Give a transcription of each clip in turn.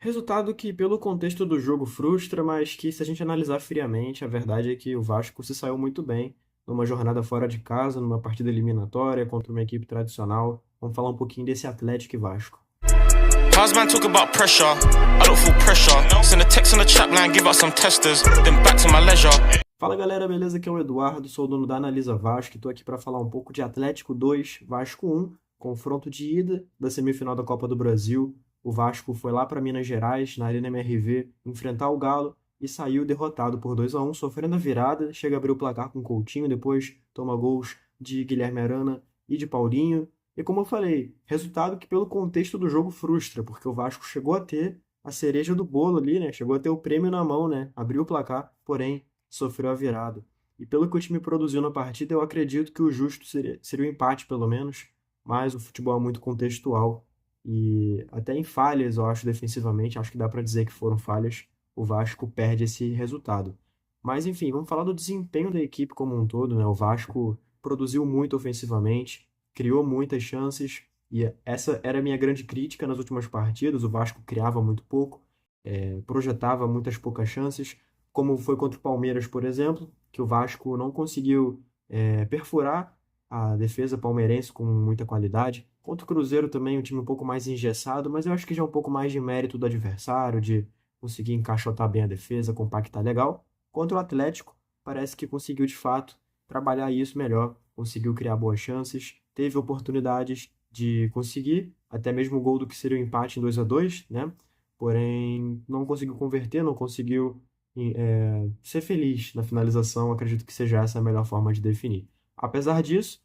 Resultado que, pelo contexto do jogo, frustra, mas que, se a gente analisar friamente, a verdade é que o Vasco se saiu muito bem numa jornada fora de casa, numa partida eliminatória contra uma equipe tradicional. Vamos falar um pouquinho desse Atlético e Vasco. How's man talk about pressure? I don't feel pressure. Send a text on the chat line, give out some testers, then back to my leisure. Fala galera, beleza? Aqui é o Eduardo, sou o dono da Analisa Vasco e estou aqui para falar um pouco de Atlético 2, Vasco 1, confronto de ida da semifinal da Copa do Brasil. O Vasco foi lá para Minas Gerais, na Arena MRV, enfrentar o Galo e saiu derrotado por 2-1, sofrendo a virada, chega a abrir o placar com Coutinho, depois toma gols de Guilherme Arana e de Paulinho. E como eu falei, resultado que pelo contexto do jogo frustra, porque o Vasco chegou a ter a cereja do bolo ali, né? Chegou a ter o prêmio na mão, né? Abriu o placar, porém sofreu a virada. E pelo que o time produziu na partida, eu acredito que o justo seria o empate, pelo menos, mas o futebol é muito contextual e até em falhas, eu acho, defensivamente, acho que dá para dizer que foram falhas, o Vasco perde esse resultado. Mas enfim, vamos falar do desempenho da equipe como um todo, né? O Vasco produziu muito ofensivamente, criou muitas chances, e essa era a minha grande crítica nas últimas partidas. O Vasco criava muito pouco, projetava muitas poucas chances, como foi contra o Palmeiras, por exemplo, que o Vasco não conseguiu perfurar a defesa palmeirense com muita qualidade. Contra o Cruzeiro também, um time um pouco mais engessado, mas eu acho que já é um pouco mais de mérito do adversário, de conseguir encaixotar bem a defesa, compactar legal. Contra o Atlético, parece que conseguiu de fato trabalhar isso melhor, conseguiu criar boas chances, teve oportunidades de conseguir até mesmo o gol do que seria o empate em 2-2, né? Porém, não conseguiu converter, não conseguiu ser feliz na finalização. Acredito que seja essa a melhor forma de definir. Apesar disso,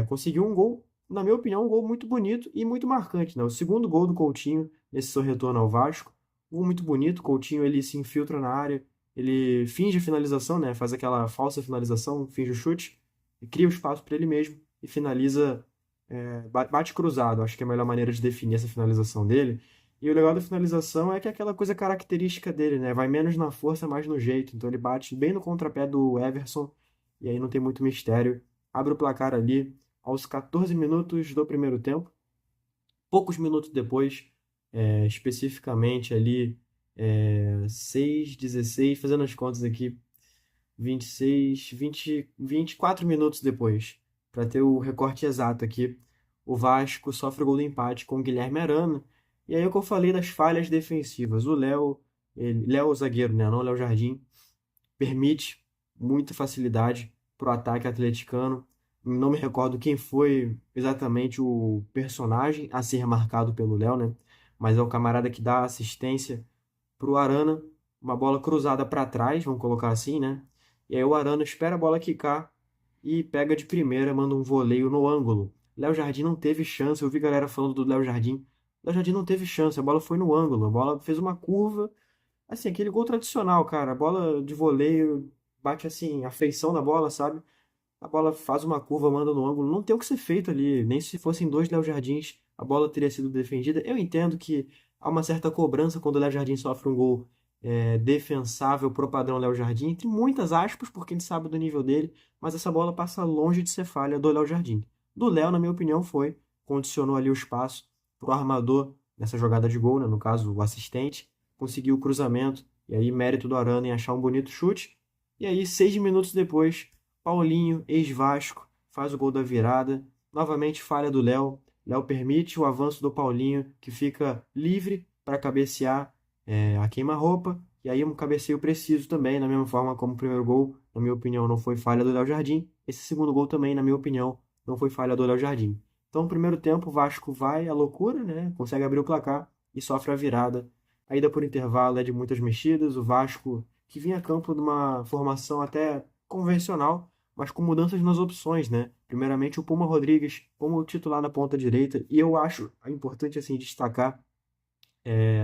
conseguiu um gol, na minha opinião, um gol muito bonito e muito marcante, né? O segundo gol do Coutinho nesse seu retorno ao Vasco, um gol muito bonito. Coutinho ele se infiltra na área, ele finge a finalização, né? Faz aquela falsa finalização, finge o chute, e cria o espaço para ele mesmo e finaliza, bate cruzado. Acho que é a melhor maneira de definir essa finalização dele. E o legal da finalização é que é aquela coisa característica dele, né? Vai menos na força, mais no jeito. Então ele bate bem no contrapé do Everson, e aí não tem muito mistério. Abre o placar ali aos 14 minutos do primeiro tempo. Poucos minutos depois, especificamente ali, 6, 16, fazendo as contas aqui, 26, 20, 24 minutos depois, para ter o recorte exato aqui, o Vasco sofre o gol do empate com o Guilherme Arana. E aí é o que eu falei das falhas defensivas. O Léo, Léo zagueiro, né? Não Léo Jardim, permite muita facilidade para o ataque atleticano. Não me recordo quem foi exatamente o personagem a ser marcado pelo Léo, né? Mas é o camarada que dá assistência para o Arana, uma bola cruzada para trás, vamos colocar assim, né? E aí o Arana espera a bola quicar e pega de primeira, manda um voleio no ângulo. Léo Jardim não teve chance, eu vi galera falando do Léo Jardim. Léo Jardim não teve chance, a bola foi no ângulo, a bola fez uma curva. Assim, aquele gol tradicional, cara. A bola de voleio bate assim, a feição da bola, sabe? A bola faz uma curva, manda no ângulo. Não tem o que ser feito ali. Nem se fossem dois Léo Jardins, a bola teria sido defendida. Eu entendo que há uma certa cobrança quando o Léo Jardim sofre um gol defensável pro padrão Léo Jardim, entre muitas aspas, porque a gente sabe do nível dele, mas essa bola passa longe de ser falha do Léo Jardim. Do Léo, na minha opinião, foi. Condicionou ali o espaço pro armador nessa jogada de gol, né? No caso, o assistente conseguiu o cruzamento, e aí mérito do Arana em achar um bonito chute. E aí, 6 minutos depois, Paulinho, ex-Vasco, faz o gol da virada. Novamente falha do Léo. Léo permite o avanço do Paulinho, que fica livre para cabecear a queima-roupa. E aí um cabeceio preciso também, da mesma forma como o primeiro gol, na minha opinião, não foi falha do Léo Jardim. Esse segundo gol também, na minha opinião, não foi falha do Léo Jardim. Então, no primeiro tempo, o Vasco vai à loucura, né? Consegue abrir o placar e sofre a virada. A ida por intervalo é de muitas mexidas. O Vasco, que vinha a campo de uma formação até convencional, mas com mudanças nas opções, né? Primeiramente, o Puma Rodrigues como titular na ponta direita. E eu acho importante assim destacar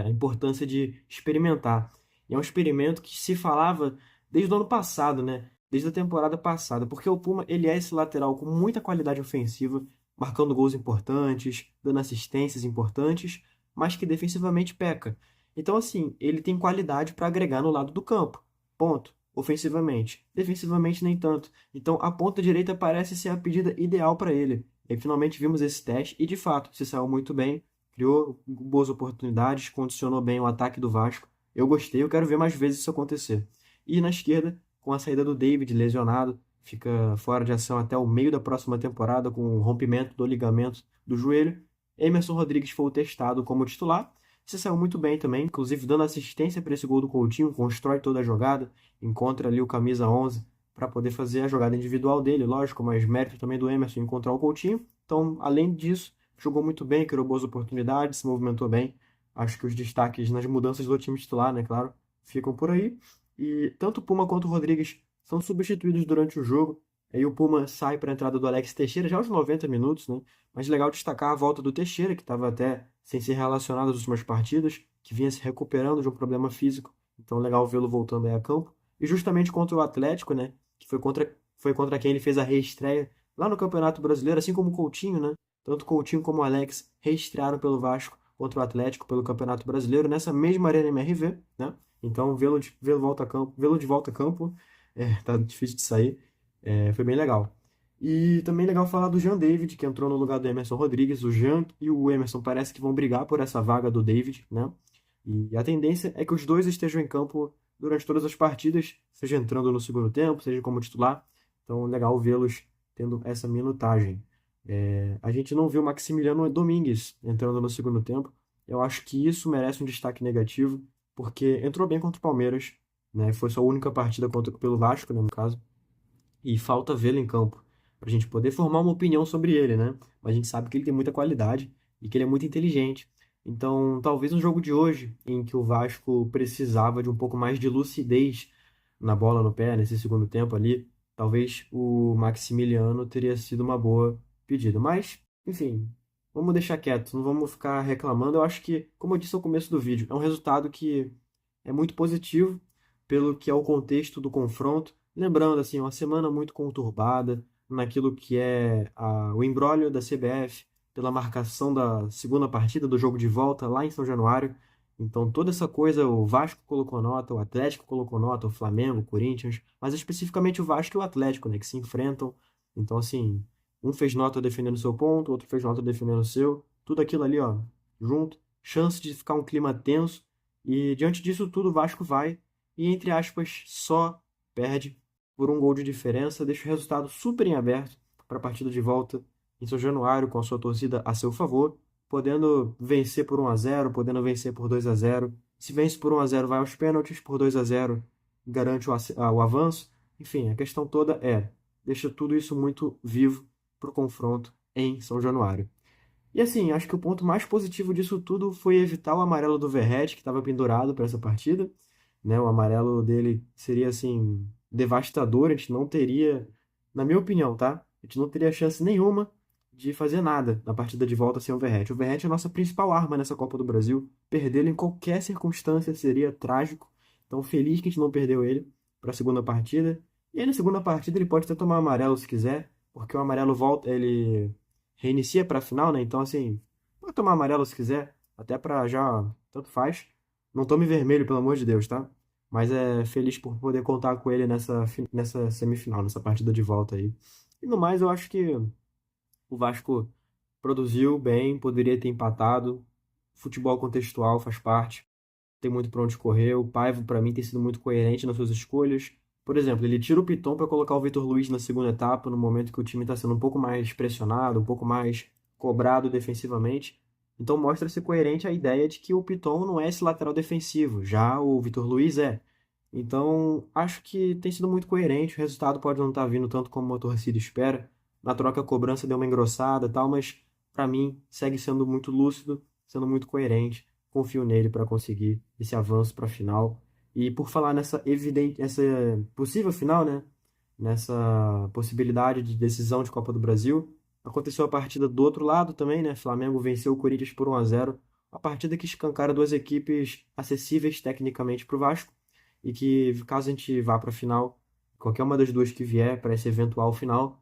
a importância de experimentar. E é um experimento que se falava desde o ano passado, né? Desde a temporada passada, porque o Puma ele é esse lateral com muita qualidade ofensiva, marcando gols importantes, dando assistências importantes, mas que defensivamente peca. Então, assim, ele tem qualidade para agregar no lado do campo. Ponto. Ofensivamente. Defensivamente, nem tanto. Então, a ponta direita parece ser a pedida ideal para ele. E finalmente vimos esse teste e, de fato, se saiu muito bem. criou boas oportunidades, condicionou bem o ataque do Vasco. Eu gostei, eu quero ver mais vezes isso acontecer. E na esquerda, com a saída do David lesionado, fica fora de ação até o meio da próxima temporada com o rompimento do ligamento do joelho. Emerson Rodrigues foi o testado como titular. Se saiu muito bem também, inclusive dando assistência para esse gol do Coutinho, constrói toda a jogada, encontra ali o camisa 11 para poder fazer a jogada individual dele, lógico, mas mérito também do Emerson encontrar o Coutinho. Então, além disso, jogou muito bem, criou boas oportunidades, se movimentou bem. Acho que os destaques nas mudanças do time titular, né, claro, ficam por aí. E tanto o Puma quanto o Rodrigues são substituídos durante o jogo. Aí o Puma sai para a entrada do Alex Teixeira já aos 90 minutos, né? Mas legal destacar a volta do Teixeira, que estava até sem ser relacionado às últimas partidas, que vinha se recuperando de um problema físico. Então legal vê-lo voltando aí a campo. E justamente contra o Atlético, né? Que foi contra quem ele fez a reestreia lá no Campeonato Brasileiro, assim como o Coutinho, né? Tanto o Coutinho como o Alex reestrearam pelo Vasco contra o Atlético pelo Campeonato Brasileiro nessa mesma Arena MRV, né? Então vê-lo de volta a campo, tá difícil de sair, foi bem legal. E também legal falar do Jean David, que entrou no lugar do Emerson Rodrigues. O Jean e o Emerson parece que vão brigar por essa vaga do David, né? E a tendência é que os dois estejam em campo durante todas as partidas, seja entrando no segundo tempo, seja como titular. Então, legal vê-los tendo essa minutagem. A gente não viu o Maximiliano Domingues entrando no segundo tempo. Eu acho que isso merece um destaque negativo, porque entrou bem contra o Palmeiras, né? Foi sua única partida pelo Vasco, né, no caso. E falta vê-lo em campo, para a gente poder formar uma opinião sobre ele, né? Mas a gente sabe que ele tem muita qualidade e que ele é muito inteligente. Então, talvez no jogo de hoje, em que o Vasco precisava de um pouco mais de lucidez na bola no pé, nesse segundo tempo ali, talvez o Maximiliano teria sido uma boa pedida. Mas, enfim, vamos deixar quieto, não vamos ficar reclamando. Eu acho que, como eu disse no começo do vídeo, é um resultado que é muito positivo pelo que é o contexto do confronto. Lembrando, assim, uma semana muito conturbada naquilo que é o imbróglio da CBF pela marcação da segunda partida do jogo de volta lá em São Januário. Então, toda essa coisa, o Vasco colocou nota, o Atlético colocou nota, o Flamengo, o Corinthians, mas especificamente o Vasco e o Atlético, né, que se enfrentam. Então, assim, um fez nota defendendo o seu ponto, outro fez nota defendendo o seu. Tudo aquilo ali, ó, junto. Chance de ficar um clima tenso. E diante disso tudo, o Vasco vai e, entre aspas, só perde por um gol de diferença, deixa o resultado super em aberto para a partida de volta em São Januário, com a sua torcida a seu favor, podendo vencer por 1-0, podendo vencer por 2-0. Se vence por 1-0, vai aos pênaltis, por 2-0 garante o avanço. Enfim, a questão toda deixa tudo isso muito vivo para o confronto em São Januário. E assim, acho que o ponto mais positivo disso tudo foi evitar o amarelo do Verratti, que estava pendurado para essa partida, né? O amarelo dele seria, assim, devastador. A gente não teria, na minha opinião, tá? A gente não teria chance nenhuma de fazer nada na partida de volta sem o Verratti. O Verratti é a nossa principal arma nessa Copa do Brasil. Perdê-lo em qualquer circunstância seria trágico. Então, feliz que a gente não perdeu ele para a segunda partida. E aí, na segunda partida, ele pode até tomar amarelo se quiser, porque o amarelo volta, ele reinicia para a final, né? Então, assim, pode tomar amarelo se quiser, até para já, tanto faz. Não tome vermelho, pelo amor de Deus, tá? Mas feliz por poder contar com ele nessa semifinal, nessa partida de volta aí. E no mais, eu acho que o Vasco produziu bem, poderia ter empatado. Futebol contextual faz parte, tem muito para onde correr. O Paiva, para mim, tem sido muito coerente nas suas escolhas. Por exemplo, ele tira o Piton para colocar o Vitor Luiz na segunda etapa, no momento que o time está sendo um pouco mais pressionado, um pouco mais cobrado defensivamente. Então mostra-se coerente a ideia de que o Piton não é esse lateral defensivo, já o Vitor Luiz é. Então acho que tem sido muito coerente, o resultado pode não estar vindo tanto como a torcida espera. Na troca a cobrança deu uma engrossada e tal, mas para mim segue sendo muito lúcido, sendo muito coerente. Confio nele para conseguir esse avanço para a final. E por falar essa possível final, né? Nessa possibilidade de decisão de Copa do Brasil, aconteceu a partida do outro lado também, né? Flamengo venceu o Corinthians por 1-0. A partida que escancara duas equipes acessíveis tecnicamente para o Vasco e que, caso a gente vá para a final, qualquer uma das duas que vier para esse eventual final,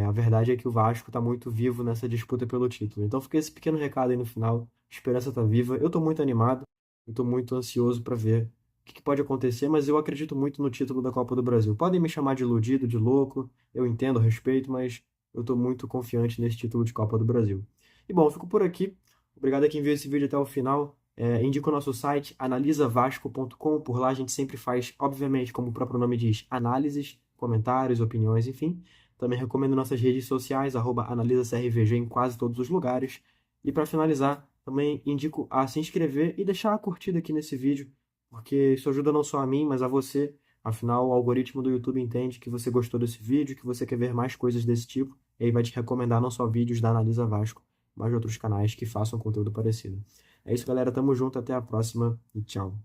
a verdade é que o Vasco está muito vivo nessa disputa pelo título. Então fica esse pequeno recado aí no final. A esperança está viva. Eu estou muito animado, eu estou muito ansioso para ver o que pode acontecer, mas eu acredito muito no título da Copa do Brasil. Podem me chamar de iludido, de louco, eu entendo, respeito, mas eu estou muito confiante nesse título de Copa do Brasil. E bom, eu fico por aqui. Obrigado a quem viu esse vídeo até o final. Indica o nosso site, analisavasco.com. Por lá a gente sempre faz, obviamente, como o próprio nome diz, análises, comentários, opiniões, enfim. Também recomendo nossas redes sociais, @analisacrvg em quase todos os lugares. E para finalizar, também indico a se inscrever e deixar a curtida aqui nesse vídeo, porque isso ajuda não só a mim, mas a você. Afinal, o algoritmo do YouTube entende que você gostou desse vídeo, que você quer ver mais coisas desse tipo, e aí vai te recomendar não só vídeos da Analisa Vasco, mas de outros canais que façam conteúdo parecido. É isso, galera. Tamo junto. Até a próxima e tchau.